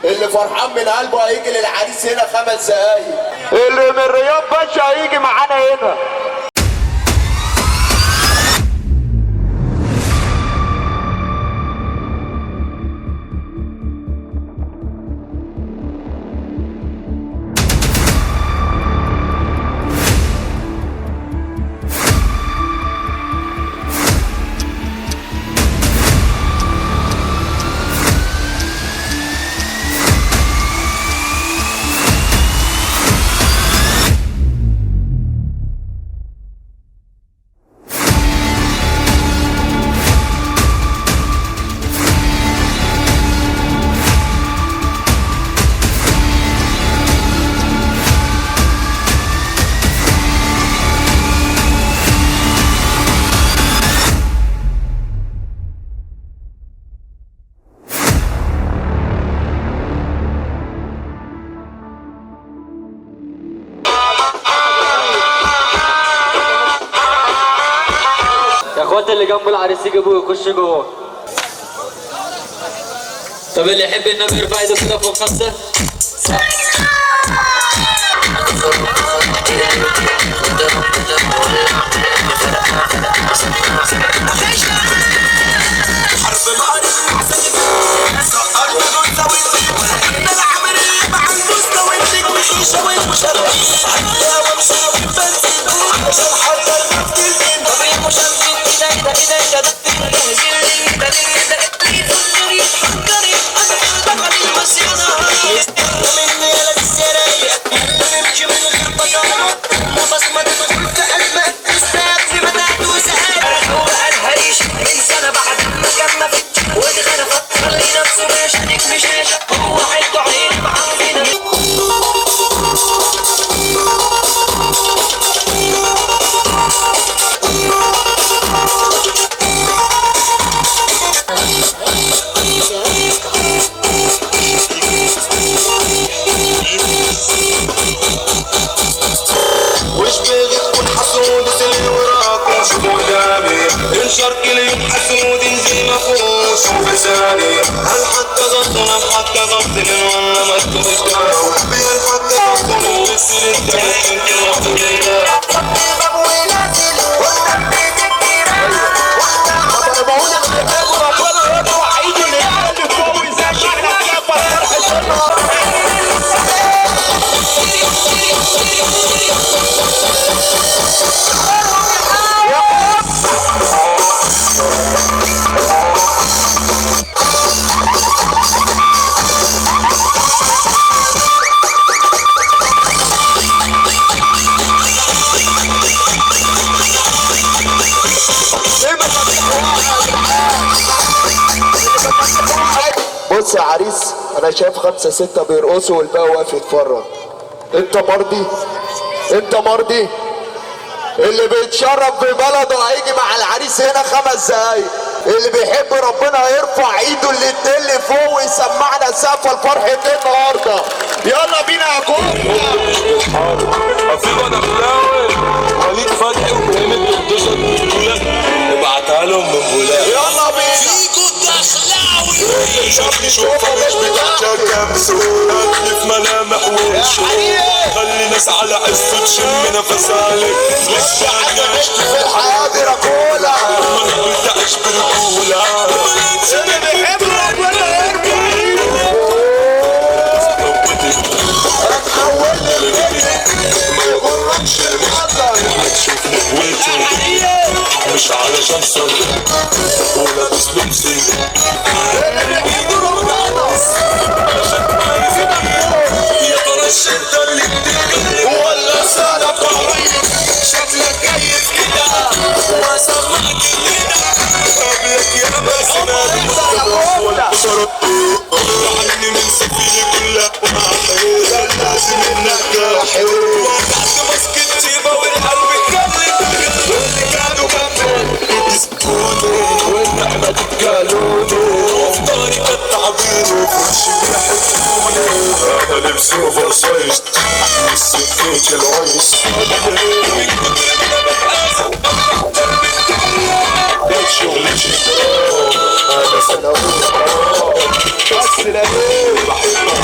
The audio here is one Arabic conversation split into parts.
اللي فرحان من قلبه هيجي للعريس هنا 5 دقايق. اللي من رياض باشا هيجي معانا هنا. اخوات اللي جنب العريس يجيبوه يخش جوه. طب اللي يحب النبي يرفع ايده كده فوق 5. الشرق اللي يبحثوا تنزل مفوش وفساني هل حتى غطنا حتى غطنا وانا ما تبقاو بيا حتى غطنا بيصير انت ممكن تروح لينا بص يا عريس، انا شايف 5 6 بيرقصوا والباقي واقف يتفرج. انت مرضي؟ انت مرضي؟ اللي بيتشرف ببلده هيجي مع العريس هنا 5 دقايق. اللي بيحب ربنا يرفع ايده اللي تدل فوق ويسمعنا سقف الفرح النهارده. يلا بينا يا كوكا. افيد انا خلاوي وليد فتحي ومحمد قدوسة ابعتها لهم من بولاق. يلا بينا. فيكو دخلاوي شافني شوفها مش بتتشجع بسهولة في ملامح وشوق خلي ناس على عزة تشم نفس عليك مش عايز في الحاضر اقولها ما انا قلت اعيش برجولة اللي بيحب ربنا يرجع هتحولني لبنت ما يغركش المقدر هتشوفني قوتي مش علشان صلي ولابس لبسي اللي بيحب ربنا يا ترى الشدة اللي بتجري ولا سنة طريق شكلك كيف كده واسمعك كده قبلك يا مسند والبشرة عني من سفيني كلها ومعحيلة لازم انك حلو وقعت مسكت تيبة والقلب كلم واللي كانوا بطل يسكتوني والنعمة تتقالوني وفطاري كالتعبير وفرشي بيحبوني انا لبسي اوفر سايز والسكيت العيس من كتر ما انا بتقاسى شغلي شكرا انا سنوات بس ليه بحبها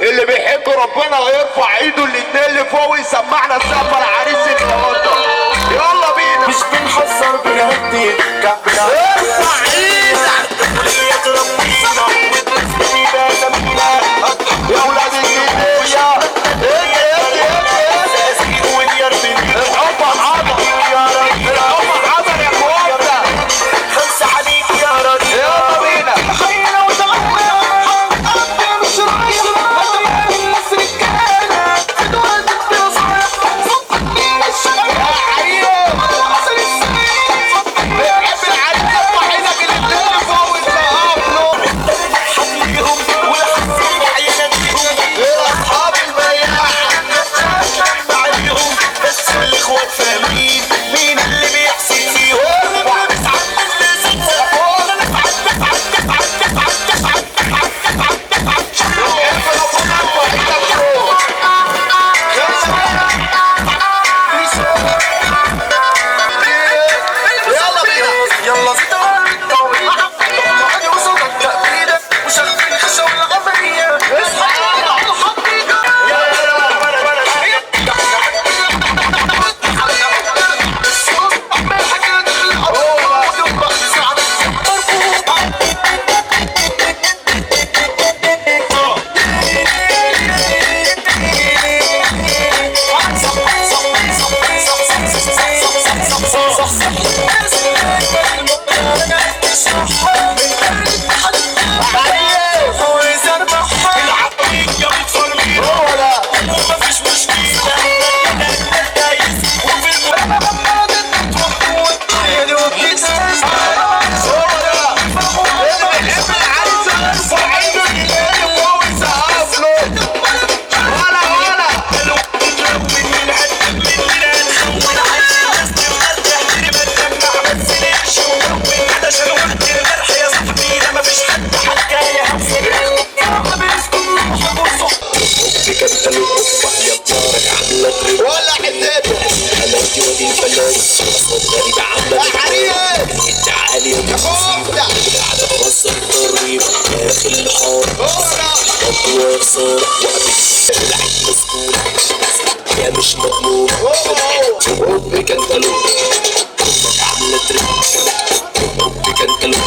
اللي بيحب ربنا يرفع ايده الاتنين لفوق ويسمعنا السقف العريس النهارده. يلا بينا. مش بنحذر بنهدي كعبنا ارفع ايدك يا ولاد الجنيه. الحب حاضر الحب حاضر يا اخوانا. خمسة عليك يا راجل. يلا بينا. ولا حداته حلاوتي ودي الفنان أصوات غريبة عامة حريق تعالي يا كفوفتة على راس الطريق داخل الحار خطوة خسارة وقابل مسكون يا مش مضمون حبك انت له عاملة تريك حبك انت له